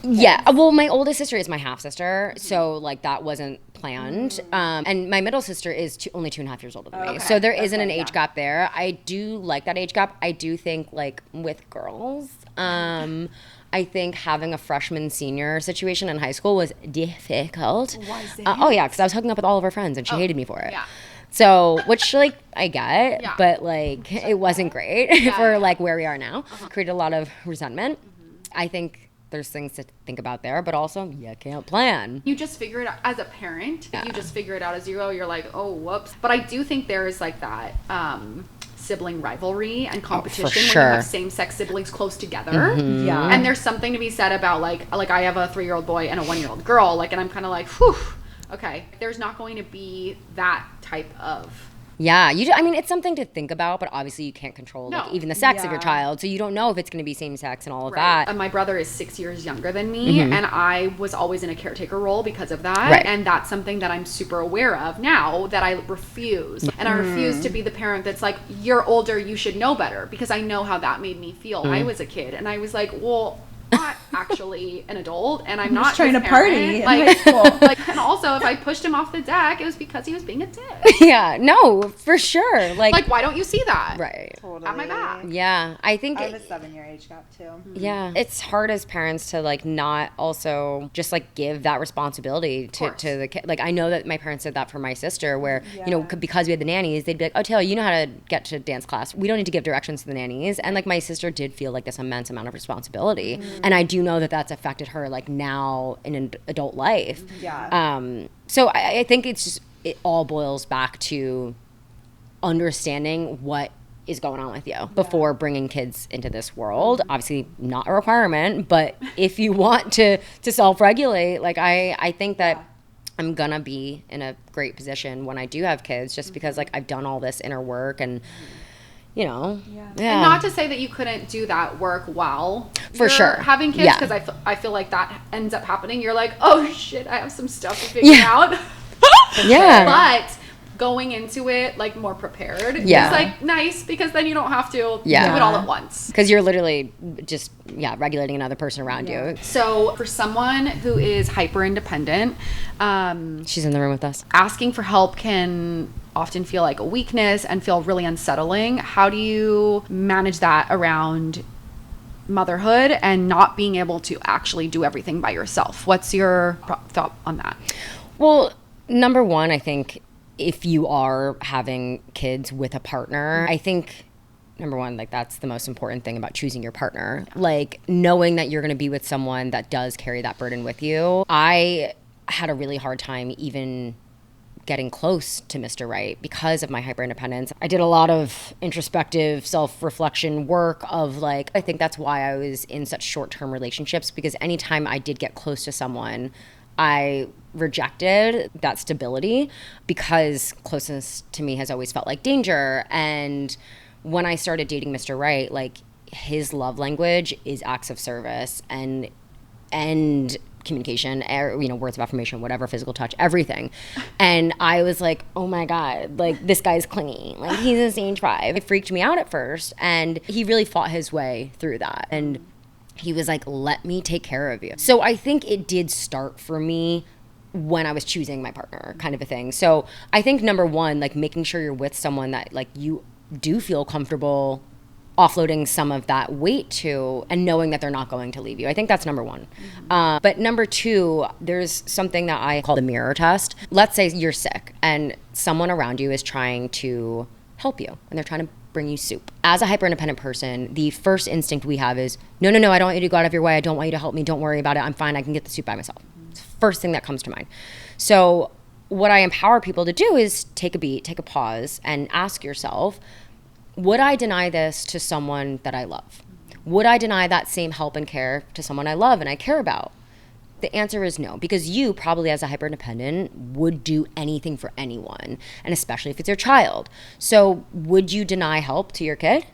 Yeah, well, my oldest sister is my half sister, so like that wasn't planned. And my middle sister is only 2.5 years older than me, so there isn't an age gap there. I do like that age gap. I do think like with girls, I think having a freshman senior situation in high school was difficult. Why is it? Oh yeah, because I was hooking up with all of her friends and she hated me for it. Yeah. So, which like I get, Yeah. but like it wasn't great for like where we are now. Created a lot of resentment. I think there's things to think about there, but also you can't plan. You just figure it out as a parent. You just figure it out as you go. You're like, oh, whoops. But I do think there is like that sibling rivalry and competition when you have same-sex siblings close together. Yeah. And there's something to be said about like I have a 3-year-old boy and a 1-year-old girl. Like, and I'm kind of like, whew. Okay, there's not going to be that type of... Yeah, I mean, it's something to think about, but obviously you can't control like even the sex of your Yeah. child, so you don't know if it's going to be same sex and all of that. And my brother is 6 years younger than me, and I was always in a caretaker role because of that. Right. And that's something that I'm super aware of now that I refuse. And I refuse to be the parent that's like, you're older, you should know better, because I know how that made me feel. I was a kid, and I was like, well, I'm not actually an adult, and I'm not just trying his to party parent. in Like, high school. like, and also, if I pushed him off the deck, it was because he was being a dick. Yeah, no, for sure. Like, why don't you see that? Right. Totally. At my back. Yeah, I think I have a 7-year age gap too. yeah, it's hard as parents to like not also just like give that responsibility to the kid. Like I know that my parents did that for my sister, where you know because we had the nannies, they'd be like, "Oh, Taylor, you know how to get to dance class. We don't need to give directions to the nannies." And like my sister did feel like this immense amount of responsibility, and I do know that that's affected her like now in an adult life. Yeah. So I think it's just it all boils back to understanding what is going on with you before bringing kids into this world. Obviously not a requirement, but if you want to self-regulate, like I think that I'm gonna be in a great position when I do have kids, just because like I've done all this inner work and you know, And not to say that you couldn't do that work while For you're sure. having kids, Yeah. because I feel like that ends up happening. You're like, oh shit, I have some stuff to figure out. Yeah. But going into it like more prepared is like nice, because then you don't have to do it all at once. Because you're literally just regulating another person around you. So for someone who is hyper independent, She's in the room with us. asking for help can often feel like a weakness and feel really unsettling. How do you manage that around motherhood and not being able to actually do everything by yourself? What's your thought on that? Well, number one, I think if you are having kids with a partner, I think number one, like that's the most important thing about choosing your partner. Like knowing that you're going to be with someone that does carry that burden with you. I had a really hard time even getting close to Mr. Right because of my hyper independence. I did a lot of introspective self-reflection work of like, I think that's why I was in such short-term relationships, because anytime I did get close to someone, I rejected that stability because closeness to me has always felt like danger. And when I started dating Mr. Right, like his love language is acts of service and communication, you know, words of affirmation, whatever, physical touch, everything. And I was like, oh my God, like this guy's clingy. Like he's in stage 5. It freaked me out at first. And he really fought his way through that. And he was like, let me take care of you. So I think it did start for me when I was choosing my partner, kind of a thing. So I think number one, like making sure you're with someone that like you do feel comfortable offloading some of that weight to, and knowing that they're not going to leave you. I think that's number one. But number two, there's something that I call the mirror test. Let's say you're sick and someone around you is trying to help you and they're trying to bring you soup. As a hyper independent person, the first instinct we have is, no, I don't want you to go out of your way. I don't want you to help me. Don't worry about it. I'm fine. I can get the soup by myself. It's the first thing that comes to mind. So what I empower people to do is take a beat, take a pause, and ask yourself, would I deny this to someone that I love? Would I deny that same help and care to someone I love and I care about? The answer is no, because you probably as a hyper-independent would do anything for anyone, and especially if it's your child. So would you deny help to your kid?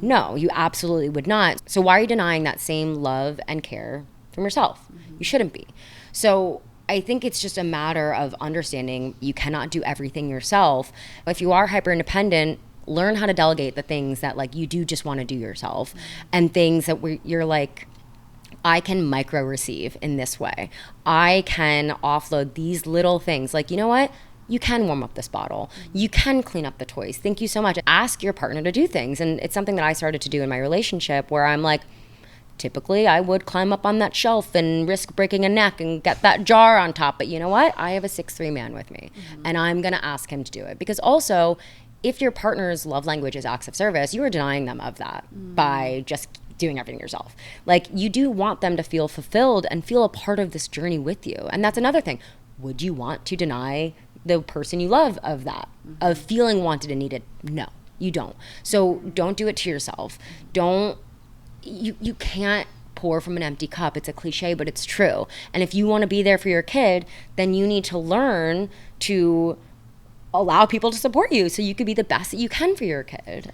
No, you absolutely would not. So why are you denying that same love and care from yourself? You shouldn't be. So I think it's just a matter of understanding you cannot do everything yourself. If you are hyper-independent, learn how to delegate the things that like you do just want to do yourself, and things that you're like, I can micro receive in this way. I can offload these little things. Like, you know what? You can warm up this bottle. You can clean up the toys. Thank you so much. Ask your partner to do things. And it's something that I started to do in my relationship where I'm like, typically I would climb up on that shelf and risk breaking a neck and get that jar on top. But you know what? I have a 6'3" man with me, and I'm going to ask him to do it. Because also, if your partner's love language is acts of service, you are denying them of that by just doing everything yourself. Like, you do want them to feel fulfilled and feel a part of this journey with you. And that's another thing. Would you want to deny the person you love of that, of feeling wanted and needed? No, you don't. So don't do it to yourself. You can't pour from an empty cup. It's a cliche, but it's true. And if you want to be there for your kid, then you need to learn to allow people to support you so you could be the best that you can for your kid.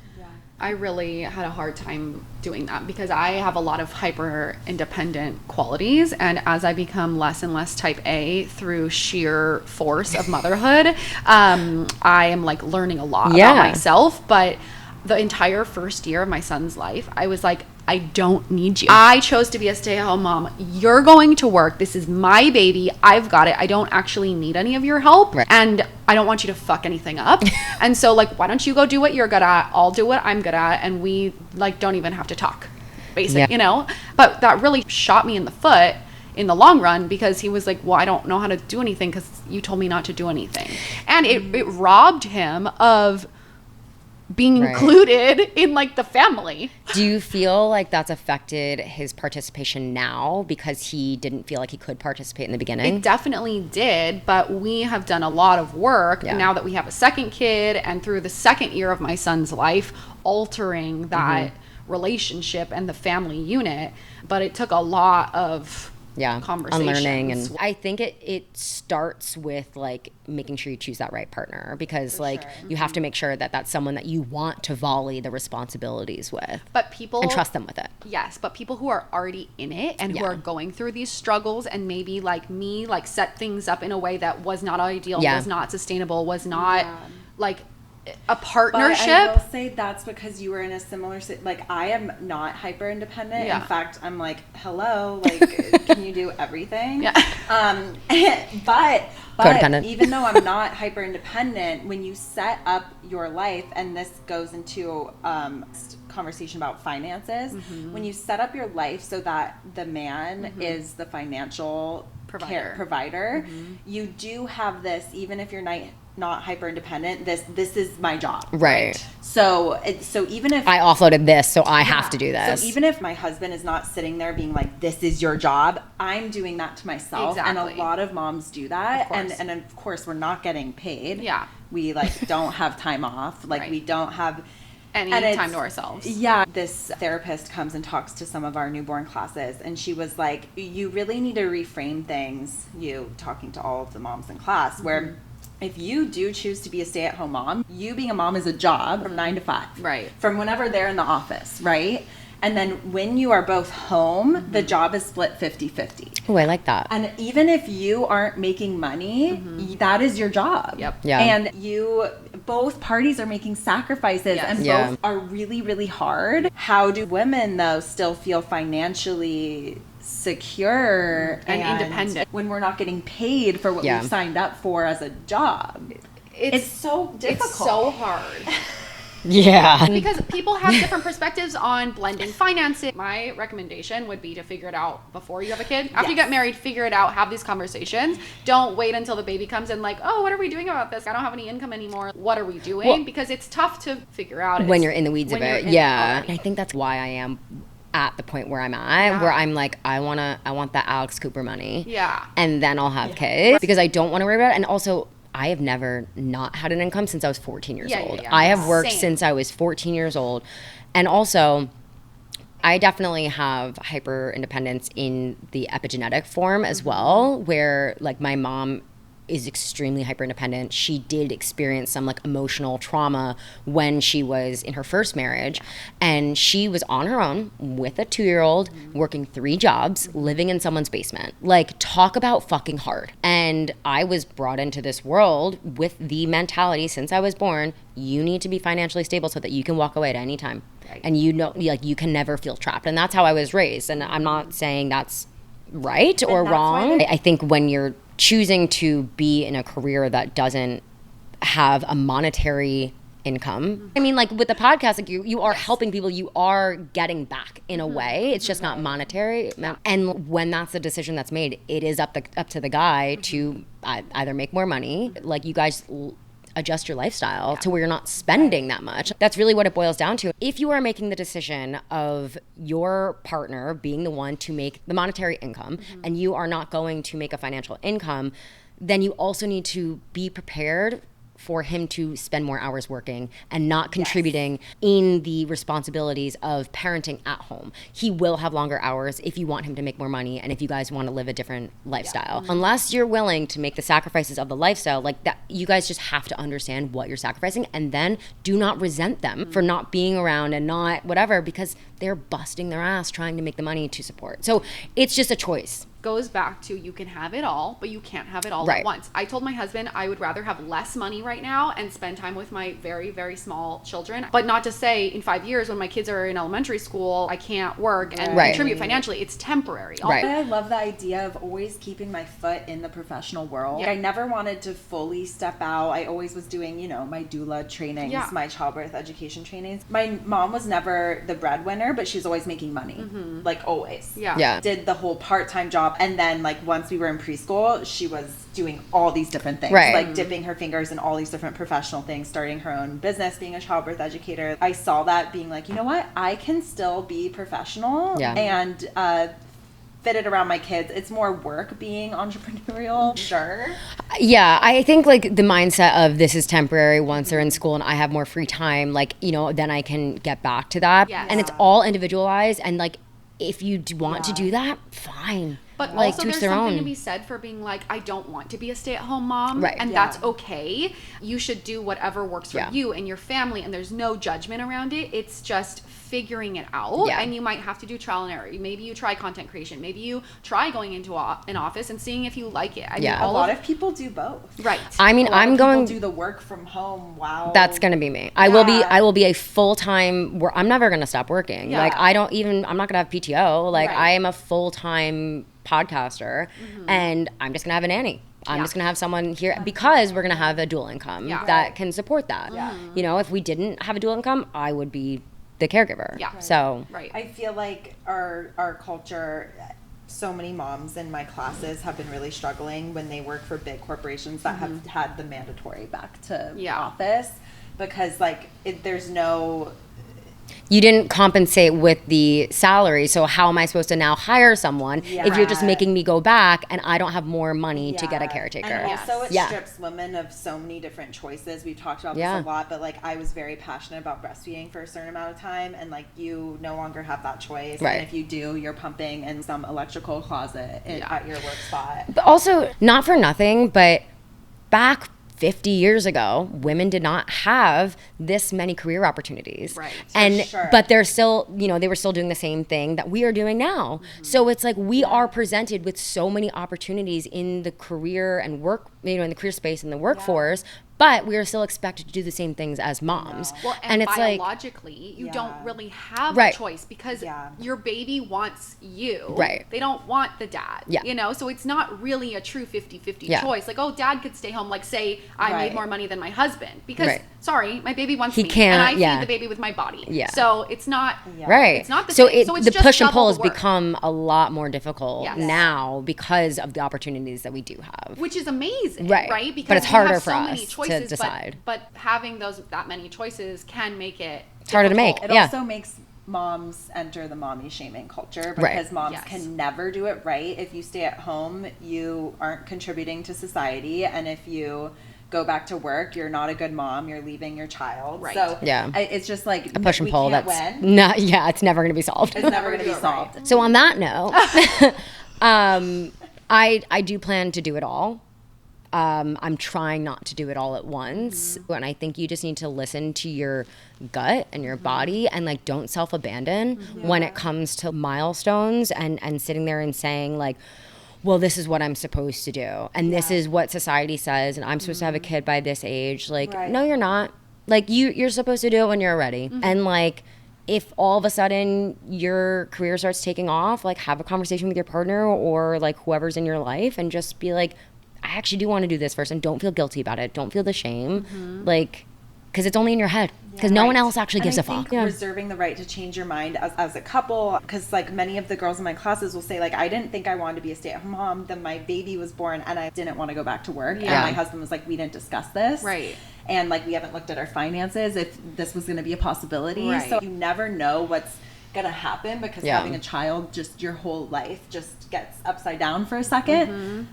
I really had a hard time doing that because I have a lot of hyper independent qualities, and as I become less and less type A through sheer force of motherhood, I am like learning a lot about myself. But the entire first year of my son's life, I was like, I don't need you. I chose to be a stay-at-home mom. You're going to work. This is my baby. I've got it. I don't actually need any of your help. Right. And I don't want you to fuck anything up. And so like, why don't you go do what you're good at? I'll do what I'm good at. And we like don't even have to talk, basically, you know? But that really shot me in the foot in the long run, because he was like, well, I don't know how to do anything because you told me not to do anything. And it robbed him of being included in like the family. Do you feel like that's affected his participation now because he didn't feel like he could participate in the beginning? It definitely did, but we have done a lot of work now that we have a second kid, and through the second year of my son's life, altering that relationship and the family unit. But it took a lot of conversations. Unlearning. And I think it starts with like making sure you choose that right partner, because you have to make sure that that's someone that you want to volley the responsibilities with, and trust them with it. Yes, but people who are already in it and who are going through these struggles, and maybe like me, like set things up in a way that was not ideal, was not sustainable, was not like a partnership. But I will say that's because you were in a similar like, I am not hyper independent. In fact, I'm like, hello, like can you do everything? But even though I'm not hyper independent, when you set up your life, and this goes into conversation about finances, when you set up your life so that the man is the financial provider, you do have this, even if you're not hyper independent, this is my job, right? So even if I offloaded this, so I have to do this. So even if my husband is not sitting there being like, this is your job, I'm doing that to myself. And a lot of moms do that, and of course we're not getting paid. We like don't have time off, like we don't have any time to ourselves. This therapist comes and talks to some of our newborn classes, and she was like, you really need to reframe things, talking to all of the moms in class, where if you do choose to be a stay-at-home mom, you being a mom is a job from 9 to 5. Right. From whenever they're in the office, right? And then when you are both home, the job is split 50-50. Oh, I like that. And even if you aren't making money, that is your job. And both parties are making sacrifices, and both are really, really hard. How do women, though, still feel financially secure and independent when we're not getting paid for what we've signed up for as a job? It's so difficult. It's so hard. Because people have different perspectives on blending finances. My recommendation would be to figure it out before you have a kid. After you get married, figure it out, have these conversations. Don't wait until the baby comes and like, oh, what are we doing about this? I don't have any income anymore. What are we doing? Well, because it's tough to figure out when you're in the weeds of it. I think that's why I am at the point where I'm at, where I'm like, I want that Alex Cooper money. And then I'll have kids, because I don't want to worry about it. And also, I have never not had an income since I was 14 years old. Yeah. I have worked Same. since I was 14 years old. And also, I definitely have hyper independence in the epigenetic form as well, where like my mom is extremely hyper independent. She did experience some like emotional trauma when she was in her first marriage, and she was on her own with a 2-year-old, working 3 jobs, living in someone's basement. Like, talk about fucking hard. And I was brought into this world with the mentality since I was born, you need to be financially stable so that you can walk away at any time. And you know, like, you can never feel trapped. And that's how I was raised. And I'm not saying that's right or wrong. I think when you're choosing to be in a career that doesn't have a monetary income, I mean, like with the podcast, like you are helping people, you are getting back in a way. It's just not monetary. And when that's the decision that's made, it is up to the guy to either make more money, like you guys adjust your lifestyle to where you're not spending that much. That's really what it boils down to. If you are making the decision of your partner being the one to make the monetary income and you are not going to make a financial income, then you also need to be prepared for him to spend more hours working and not contributing in the responsibilities of parenting at home. He will have longer hours if you want him to make more money and if you guys want to live a different lifestyle. Unless you're willing to make the sacrifices of the lifestyle, like that, you guys just have to understand what you're sacrificing, and then do not resent them for not being around and not whatever, because they're busting their ass trying to make the money to support. So it's just a choice. Goes back to, you can have it all, but you can't have it all at once. I told my husband I would rather have less money right now and spend time with my very, very small children. But not to say in 5 years when my kids are in elementary school, I can't work and contribute financially. It's temporary. I love the idea of always keeping my foot in the professional world. I never wanted to fully step out. I always was doing, you know, my doula trainings, my childbirth education trainings. My mom was never the breadwinner, but she was always making money. Like always. Did the whole part-time job. And then like once we were in preschool, she was doing all these different things, like dipping her fingers in all these different professional things, starting her own business, being a childbirth educator. I saw that being like, you know what, I can still be professional and fit it around my kids. It's more work being entrepreneurial. Yeah, I think like the mindset of this is temporary once they're in school and I have more free time, like, you know, then I can get back to that. And it's all individualized, and like, if you want to do that, fine. But like, also there's something to be said for being like, I don't want to be a stay-at-home mom. And that's okay. You should do whatever works for you and your family, and there's no judgment around it. It's just figuring it out. And you might have to do trial and error. Maybe you try content creation. Maybe you try going into an office and seeing if you like it. I mean, a lot of people do both. I mean, I'm going to do the work from home. That's going to be me. I will be a full-time I'm never going to stop working. Like, I'm not going to have PTO. Like, I am a full-time podcaster, and I'm just going to have a nanny. I'm just going to have someone here because we're going to have a dual income that can support that. You know, if we didn't have a dual income, I would be the caregiver. So I feel like our culture, so many moms in my classes have been really struggling when they work for big corporations that have had the mandatory back to office, because like there's no, you didn't compensate with the salary, so how am I supposed to now hire someone if you're just making me go back and I don't have more money to get a caretaker? And also it strips women of so many different choices. We've talked about this a lot, but like I was very passionate about breastfeeding for a certain amount of time, and like you no longer have that choice. And if you do, you're pumping in some electrical closet at your work spot. But also, not for nothing, but back 50 years ago, women did not have this many career opportunities. But they're still, you know, they were still doing the same thing that we are doing now. So it's like we are presented with so many opportunities in the career and work, you know, in the career space and the workforce, but we are still expected to do the same things as moms. Well, and it's biologically, like, you don't really have a choice, because your baby wants you. They don't want the dad. You know, so it's not really a true 50-50 choice. Like, oh, dad could stay home. Like, say I made more money than my husband, because sorry, my baby wants me, can't, and I feed the baby with my body. So it's not it's not the so same. So it's the just push and pull has work. become a lot more difficult now because of the opportunities that we do have, which is amazing, right? Because but it's harder for so us many choices, to decide. But having that many choices can make it harder to make. It also makes moms enter the mommy shaming culture, because moms can never do it right. If you stay at home, you aren't contributing to society, and if you go back to work, you're not a good mom, you're leaving your child. Right. So Yeah. it's just like A push and pull can't that's win. not, yeah, it's never going to be solved. It's never going to be solved. So on that note, I do plan to do it all. I'm trying not to do it all at once. And I think you just need to listen to your gut and your body and like don't self-abandon when it comes to milestones and sitting there and saying like, well, this is what I'm supposed to do. And this is what society says. And I'm supposed to have a kid by this age. Like, no, you're not. Like you're supposed to do it when you're ready. And like, if all of a sudden your career starts taking off, like have a conversation with your partner or like whoever's in your life and just be like, I actually do want to do this first, and don't feel guilty about it. Don't feel the shame. Like, because it's only in your head. Because no one else actually gives a fuck. Reserving the right to change your mind as a couple, because like many of the girls in my classes will say like, I didn't think I wanted to be a stay-at-home mom. Then my baby was born and I didn't want to go back to work. And my husband was like, we didn't discuss this. Right. And like, we haven't looked at our finances if this was going to be a possibility. Right. So you never know what's going to happen, because having a child, just your whole life just gets upside down for a second.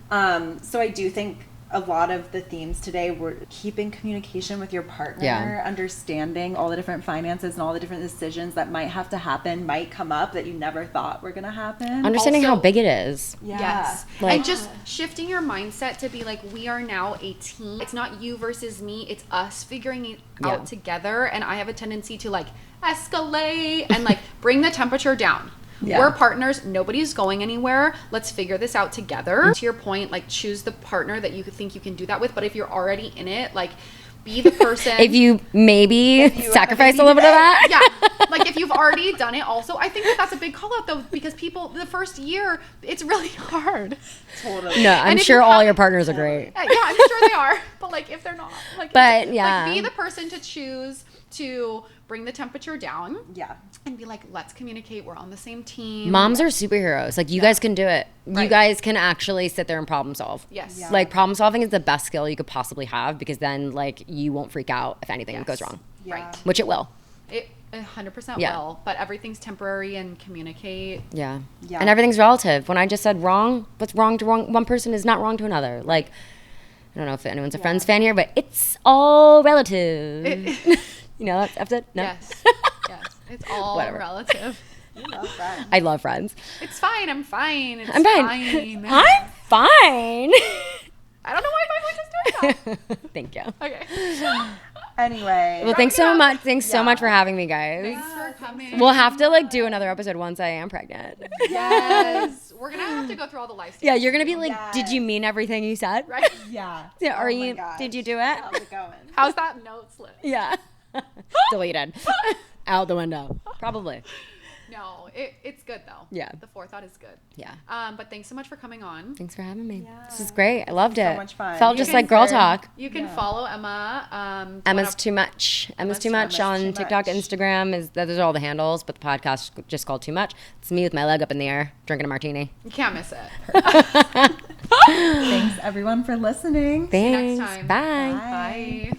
So I do think a lot of the themes today were keeping communication with your partner, understanding all the different finances and all the different decisions that might have to happen, might come up that you never thought were going to happen. Understanding Also, how big it is. Yes. Like, and just shifting your mindset to be like, we are now a team. It's not you versus me. It's us figuring it out together. And I have a tendency to like escalate and like bring the temperature down. We're partners. Nobody's going anywhere. Let's figure this out together. To your point, like choose the partner that you think you can do that with. But if you're already in it, like be the person. if you sacrifice a little bit of that. Yeah. Like if you've already done it also. I think that's a big call out though, because people, the first year, it's really hard. Totally. No, I'm sure all your partners are great. Yeah, I'm sure they are. But like if they're not. Like, but like be the person to choose to bring the temperature down. Yeah. And be like, let's communicate. We're on the same team. Moms are superheroes. Like you guys can do it. Right. You guys can actually sit there and problem solve. Yes. Yeah. Like problem solving is the best skill you could possibly have, because then like you won't freak out if anything goes wrong. Right. Which it will. It 100% will. But everything's temporary, and communicate. Yeah. And everything's relative. When I just said wrong, what's wrong to one person is not wrong to another. Like, I don't know if anyone's a Friends fan here, but it's all relative. You know that episode? No? Yes. Yes. It's all relative. You love Friends. I love Friends. It's fine. I'm fine. I'm fine. I'm fine. I don't know why my voice is doing that. Thank you. Okay. Anyway. Well, thanks so much. Thanks so much for having me, guys. Thanks for coming. We'll have to like do another episode once I am pregnant. Yes. We're going to have to go through all the life stages. Yeah, you're going to be like, did you mean everything you said? Right? Yeah. Are you, did you do it? How's it going? How's that note slip? Yeah. Deleted. Out the window. Probably. No, it's good though. Yeah. The forethought is good. Yeah. But thanks so much for coming on. Thanks for having me. Yeah. This is great. I loved it. So much fun. Felt just like girl talk. You can follow Emma. Emma's Too Much. Emma's Too Much on TikTok, Instagram. Those are all the handles, but the podcast is just called Too Much. It's me with my leg up in the air, drinking a martini. You can't miss it. Thanks everyone for listening. Thanks. Next time. Bye. Bye.